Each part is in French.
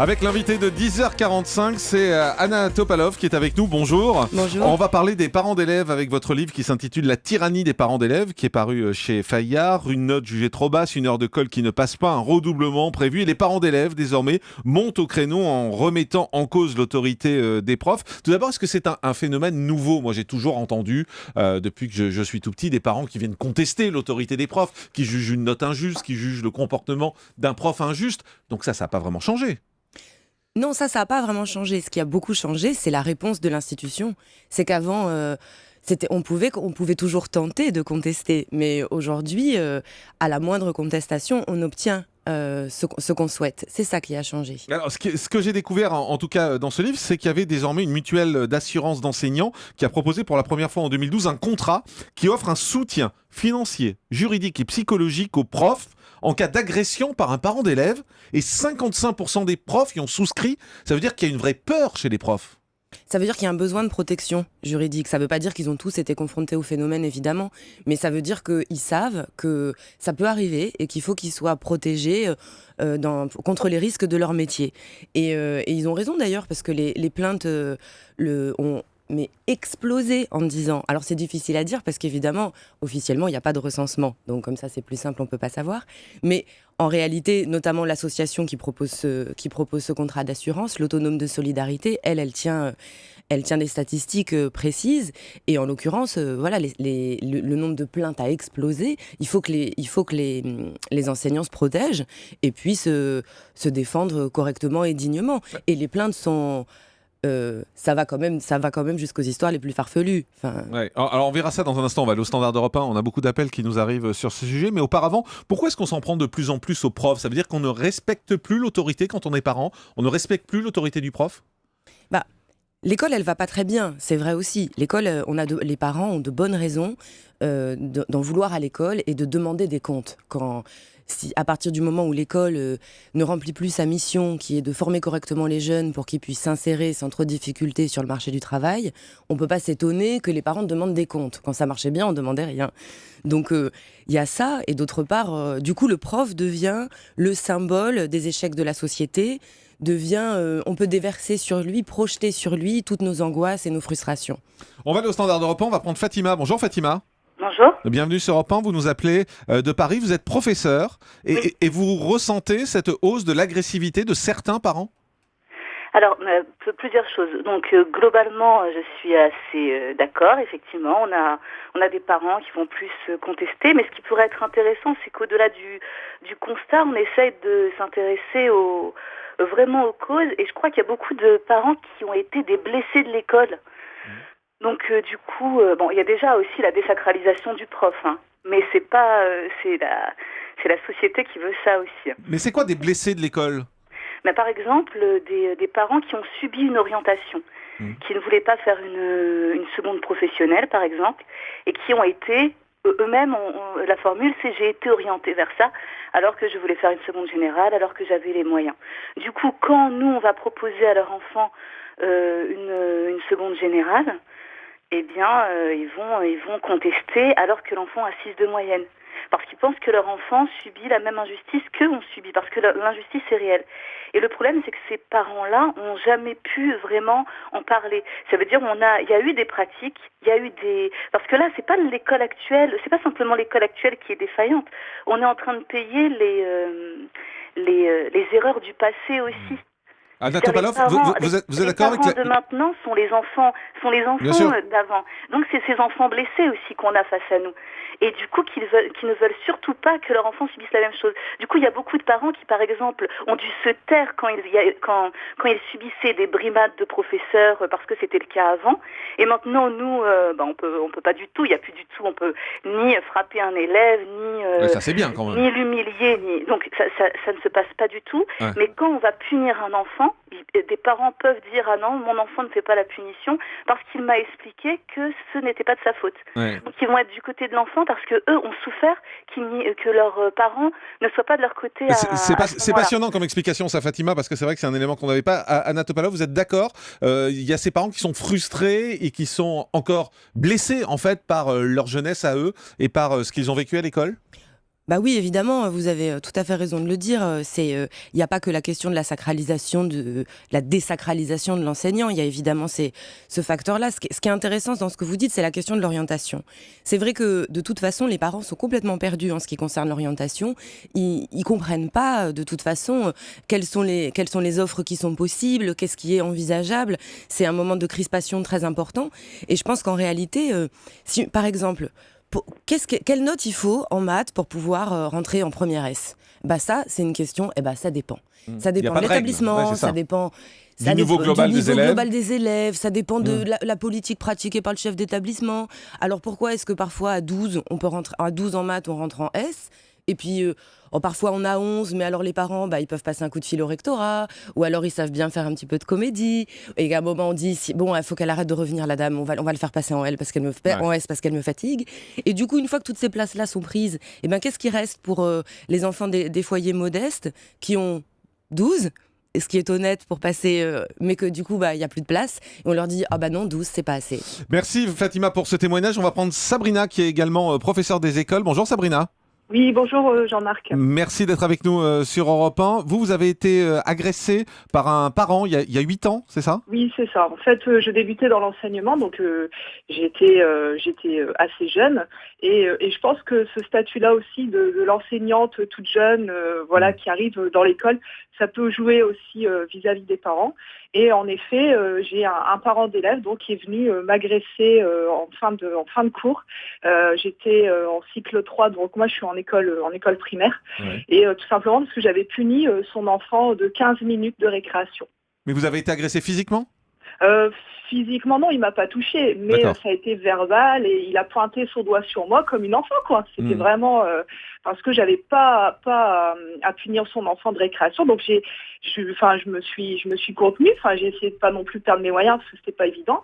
Avec l'invité de 10h45, c'est Anna Topalov qui est avec nous. Bonjour. Bonjour. On va parler des parents d'élèves avec votre livre qui s'intitule La tyrannie des parents d'élèves, qui est paru chez Fayard. Une note jugée trop basse, une heure de colle qui ne passe pas, un redoublement prévu. Et les parents d'élèves, désormais, montent au créneau en remettant en cause l'autorité des profs. Tout d'abord, est-ce que c'est un phénomène nouveau ? Moi, j'ai toujours entendu, depuis que je suis tout petit, des parents qui viennent contester l'autorité des profs, qui jugent une note injuste, qui jugent le comportement d'un prof injuste. Donc ça n'a pas vraiment changé. Non, ça n'a pas vraiment changé. Ce qui a beaucoup changé, c'est la réponse de l'institution. C'est qu'avant, on pouvait toujours tenter de contester. Mais aujourd'hui, à la moindre contestation, on obtient ce qu'on souhaite. C'est ça qui a changé. Alors, ce que j'ai découvert, en tout cas dans ce livre, c'est qu'il y avait désormais une mutuelle d'assurance d'enseignants qui a proposé pour la première fois en 2012 un contrat qui offre un soutien financier, juridique et psychologique aux profs en cas d'agression par un parent d'élève, et 55% des profs y ont souscrit. Ça veut dire qu'il y a une vraie peur chez les profs. Ça veut dire qu'il y a un besoin de protection juridique. Ça ne veut pas dire qu'ils ont tous été confrontés au phénomène, évidemment, mais ça veut dire qu'ils savent que ça peut arriver et qu'il faut qu'ils soient protégés contre les risques de leur métier. Et ils ont raison d'ailleurs, parce que les plaintes ont explosé en 10 ans. Alors c'est difficile à dire parce qu'évidemment, officiellement, il n'y a pas de recensement. Donc comme ça, c'est plus simple, on ne peut pas savoir. Mais en réalité, notamment l'association qui propose ce contrat d'assurance, l'Autonome de Solidarité, elle tient des statistiques précises. Et en l'occurrence, le nombre de plaintes a explosé. Il faut que les enseignants se protègent et puissent se défendre correctement et dignement. Et les plaintes sont... ça va quand même jusqu'aux histoires les plus farfelues. Ouais. Alors on verra ça dans un instant, on va aller au Standard d'Europe 1, on a beaucoup d'appels qui nous arrivent sur ce sujet, mais auparavant, pourquoi est-ce qu'on s'en prend de plus en plus aux profs ? Ça veut dire qu'on ne respecte plus l'autorité quand on est parent ? On ne respecte plus l'autorité du prof ? L'école, elle va pas très bien, c'est vrai aussi. L'école, les parents ont de bonnes raisons d'en vouloir à l'école et de demander des comptes. À partir du moment où l'école ne remplit plus sa mission, qui est de former correctement les jeunes pour qu'ils puissent s'insérer sans trop de difficultés sur le marché du travail, on ne peut pas s'étonner que les parents demandent des comptes. Quand ça marchait bien, on ne demandait rien. Donc il y a ça, et d'autre part, du coup, le prof devient le symbole des échecs de la société, on peut déverser sur lui, projeter sur lui toutes nos angoisses et nos frustrations. On va aller au Standard d'Europe 1, on va prendre Fatima. Bonjour Fatima. Bonjour. Bienvenue sur Europe 1, vous nous appelez de Paris, vous êtes professeur et vous ressentez cette hausse de l'agressivité de certains parents ? Alors, plusieurs choses. Donc, globalement, je suis assez d'accord. Effectivement, on a des parents qui vont plus contester, mais ce qui pourrait être intéressant, c'est qu'au-delà du constat, on essaye de s'intéresser vraiment aux causes. Et je crois qu'il y a beaucoup de parents qui ont été des blessés de l'école. Donc, du coup, il y a déjà aussi la désacralisation du prof, hein. Mais c'est la société qui veut ça aussi. Mais c'est quoi des blessés de l'école ? Mais par exemple, des parents qui ont subi une orientation, qui ne voulaient pas faire une seconde professionnelle, par exemple, et qui ont été, eux-mêmes, la formule, c'est « j'ai été orienté vers ça », alors que je voulais faire une seconde générale, alors que j'avais les moyens. Du coup, quand nous, on va proposer à leur enfant une seconde générale, eh bien, ils vont contester alors que l'enfant a 6 de moyenne. Parce qu'ils pensent que leur enfant subit la même injustice qu'eux ont subi, parce que l'injustice est réelle. Et le problème, c'est que ces parents-là n'ont jamais pu vraiment en parler. Ça veut dire il y a eu des pratiques, parce que là, c'est pas l'école actuelle, c'est pas simplement l'école actuelle qui est défaillante. On est en train de payer les erreurs du passé aussi. Anna Topalov, vous êtes d'accord avec les parents de maintenant sont les enfants d'avant. Donc c'est ces enfants blessés aussi qu'on a face à nous. Et du coup, qui ne veulent surtout pas que leur enfant subisse la même chose. Du coup, il y a beaucoup de parents qui, par exemple, ont dû se taire quand ils subissaient des brimades de professeurs parce que c'était le cas avant. Et maintenant, nous, on peut pas du tout. Il y a plus du tout. On peut ni frapper un élève, ça c'est bien quand même. Ni l'humilier, donc ça ne se passe pas du tout. Ouais. Mais quand on va punir un enfant, des parents peuvent dire ah non, mon enfant ne fait pas la punition parce qu'il m'a expliqué que ce n'était pas de sa faute. Ouais. Donc ils vont être du côté de l'enfant parce que eux ont souffert que leurs parents ne soient pas de leur côté. C'est passionnant comme explication ça, Fatima, parce que c'est vrai que c'est un élément qu'on n'avait pas. Anna Topalov, vous êtes d'accord ? Il y a ces parents qui sont frustrés et qui sont encore blessés en fait par leur jeunesse à eux et par ce qu'ils ont vécu à l'école ? Bah oui, évidemment, vous avez tout à fait raison de le dire. Il n'y a pas que la question de la sacralisation, de la désacralisation de l'enseignant. Il y a évidemment ce facteur-là. Ce qui est intéressant dans ce que vous dites, c'est la question de l'orientation. C'est vrai que de toute façon, les parents sont complètement perdus en ce qui concerne l'orientation. Ils comprennent pas de toute façon quelles sont les offres qui sont possibles, qu'est-ce qui est envisageable. C'est un moment de crispation très important. Et je pense qu'en réalité, si par exemple quelle note il faut en maths pour pouvoir rentrer en première S? Bah ça, c'est une question, ça dépend. Ça Il y a dépend pas de de règle. l'établissement, Ouais, c'est ça. ça dépend Du niveau global des élèves. global des élèves, ça dépend de la politique pratiquée par le chef d'établissement. Alors pourquoi est-ce que parfois à 12, on peut rentrer à 12 en maths, on rentre en S? Et puis, parfois on a 11, mais alors les parents, ils peuvent passer un coup de fil au rectorat, ou alors ils savent bien faire un petit peu de comédie. Et à un moment, on dit, bon, il faut qu'elle arrête de revenir, la dame, on va le faire passer en L parce qu'elle me en S parce qu'elle me fatigue. Et du coup, une fois que toutes ces places-là sont prises, qu'est-ce qui reste pour les enfants des foyers modestes qui ont 12, ce qui est honnête pour passer, mais que du coup, il n'y a plus de place. Et on leur dit, non, 12, c'est pas assez. Merci Fatima pour ce témoignage. On va prendre Sabrina qui est également professeure des écoles. Bonjour Sabrina. Oui, bonjour Jean-Marc. Merci d'être avec nous sur Europe 1. Vous avez été agressé par un parent il y a 8 ans, c'est ça? Oui, c'est ça. En fait, je débutais dans l'enseignement, donc j'étais assez jeune. Et je pense que ce statut-là aussi de l'enseignante toute jeune, qui arrive dans l'école, ça peut jouer aussi vis-à-vis des parents. Et en effet, j'ai un parent d'élève qui est venu m'agresser en fin de cours. J'étais en cycle 3, donc moi je suis en école primaire. Ouais. Et tout simplement parce que j'avais puni son enfant de 15 minutes de récréation. Mais vous avez été agressé physiquement? Physiquement, non, il m'a pas touché, mais ça a été verbal et il a pointé son doigt sur moi comme une enfant, quoi. C'était vraiment parce que j'avais pas à punir son enfant de récréation, donc je me suis contenue. Enfin, j'ai essayé de pas non plus perdre mes moyens parce que c'était pas évident,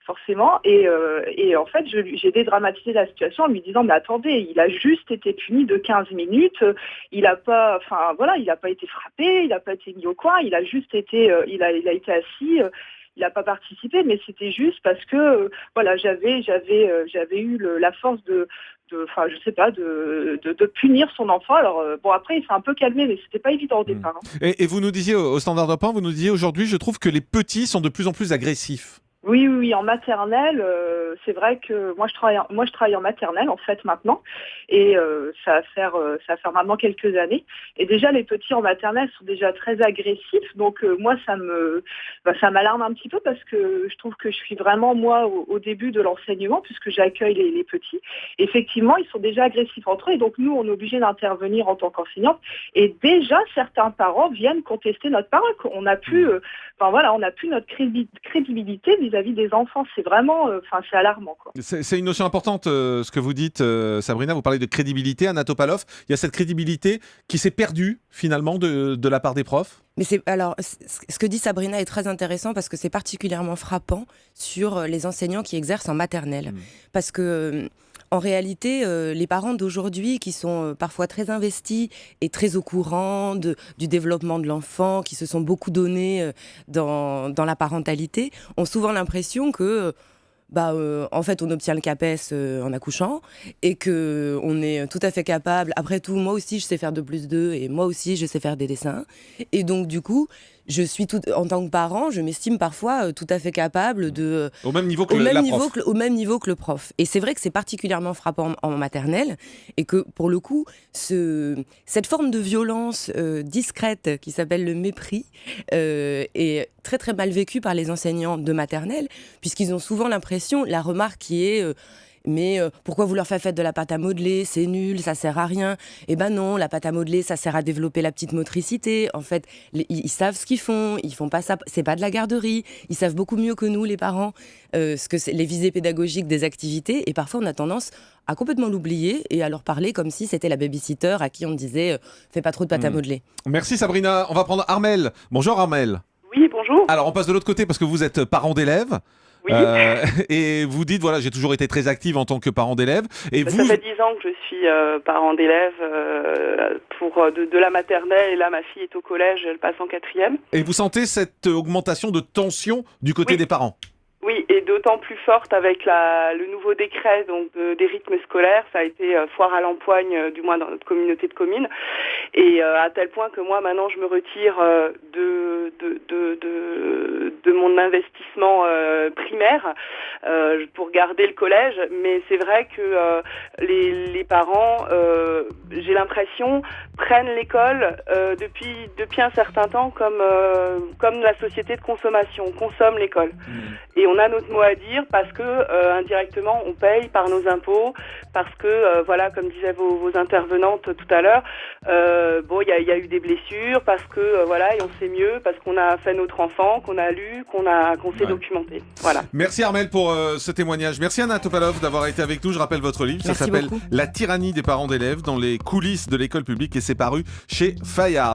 forcément. Et en fait, j'ai dédramatisé la situation en lui disant, mais attendez, il a juste été puni de 15 minutes. Il a pas été frappé, il a pas été mis au coin. Il a juste été, il a été assis. Il n'a pas participé, mais c'était juste parce que j'avais eu la force de punir son enfant. Alors après il s'est un peu calmé, mais c'était pas évident au départ. Hein. Et vous nous disiez au Standard d'Europe 1, vous nous disiez aujourd'hui, je trouve que les petits sont de plus en plus agressifs. Oui, en maternelle, c'est vrai que moi je travaille en maternelle en fait maintenant, et ça va faire maintenant quelques années. Et déjà les petits en maternelle sont déjà très agressifs, donc moi ça m'alarme un petit peu parce que je trouve que je suis vraiment moi au début de l'enseignement puisque j'accueille les petits. Effectivement, ils sont déjà agressifs entre eux, et donc nous on est obligé d'intervenir en tant qu'enseignante. Et déjà certains parents viennent contester notre parole. On n'a plus, notre crédibilité vis-à-vis des enfants. C'est vraiment, c'est alarmant, quoi. C'est une notion importante, ce que vous dites, Sabrina. Vous parlez de crédibilité. Anna Topalov, il y a cette crédibilité qui s'est perdue finalement de la part des profs. Mais ce que dit Sabrina est très intéressant parce que c'est particulièrement frappant sur les enseignants qui exercent en maternelle. Parce que en réalité, les parents d'aujourd'hui qui sont parfois très investis et très au courant du développement de l'enfant, qui se sont beaucoup donnés dans la parentalité, ont souvent l'impression que en fait, on obtient le CAPES en accouchant et qu'on est tout à fait capable. Après tout, moi aussi, je sais faire 2+2 et moi aussi, je sais faire des dessins. Et donc, du coup, en tant que parent, je m'estime parfois tout à fait capable de... Au même niveau que la prof. Au même niveau que le prof. Et c'est vrai que c'est particulièrement frappant en maternelle et que, pour le coup, cette forme de violence discrète qui s'appelle le mépris est très, très mal vécue par les enseignants de maternelle puisqu'ils ont souvent l'impression, la remarque qui est... mais pourquoi vous leur faites de la pâte à modeler? C'est nul, ça sert à rien. Eh ben non, la pâte à modeler, ça sert à développer la petite motricité. En fait, ils savent ce qu'ils font pas ça, c'est pas de la garderie. Ils savent beaucoup mieux que nous, les parents, ce que c'est les visées pédagogiques des activités. Et parfois, on a tendance à complètement l'oublier et à leur parler comme si c'était la babysitter à qui on disait fais pas trop de pâte à modeler. Merci Sabrina. On va prendre Armel. Bonjour Armel. Oui, bonjour. Alors, on passe de l'autre côté parce que vous êtes parent d'élèves. Oui. Et vous dites, voilà, j'ai toujours été très active en tant que parent d'élève. Et ça fait 10 ans que je suis parent d'élève de la maternelle. Et là, ma fille est au collège, elle passe en 4e. Et vous sentez cette augmentation de tension du côté des parents? Oui, et d'autant plus forte avec le nouveau décret donc des rythmes scolaires. Ça a été foire à l'empoigne, du moins dans notre communauté de communes, et à tel point que moi maintenant je me retire de mon investissement primaire pour garder le collège. Mais c'est vrai que les parents, j'ai l'impression, prennent l'école depuis un certain temps comme la société de consommation. On consomme l'école. Et on a notre mot à dire parce que indirectement on paye par nos impôts, parce que voilà, comme disaient vos intervenantes tout à l'heure, il y a eu des blessures, parce que voilà, et on sait mieux, parce qu'on a fait notre enfant, qu'on a lu, qu'on s'est documenté. Voilà. Merci Armelle pour ce témoignage. Merci Anna Topalov d'avoir été avec nous. Je rappelle votre livre, ça s'appelle La tyrannie des parents d'élèves dans les coulisses de l'école publique et c'est paru chez Fayard.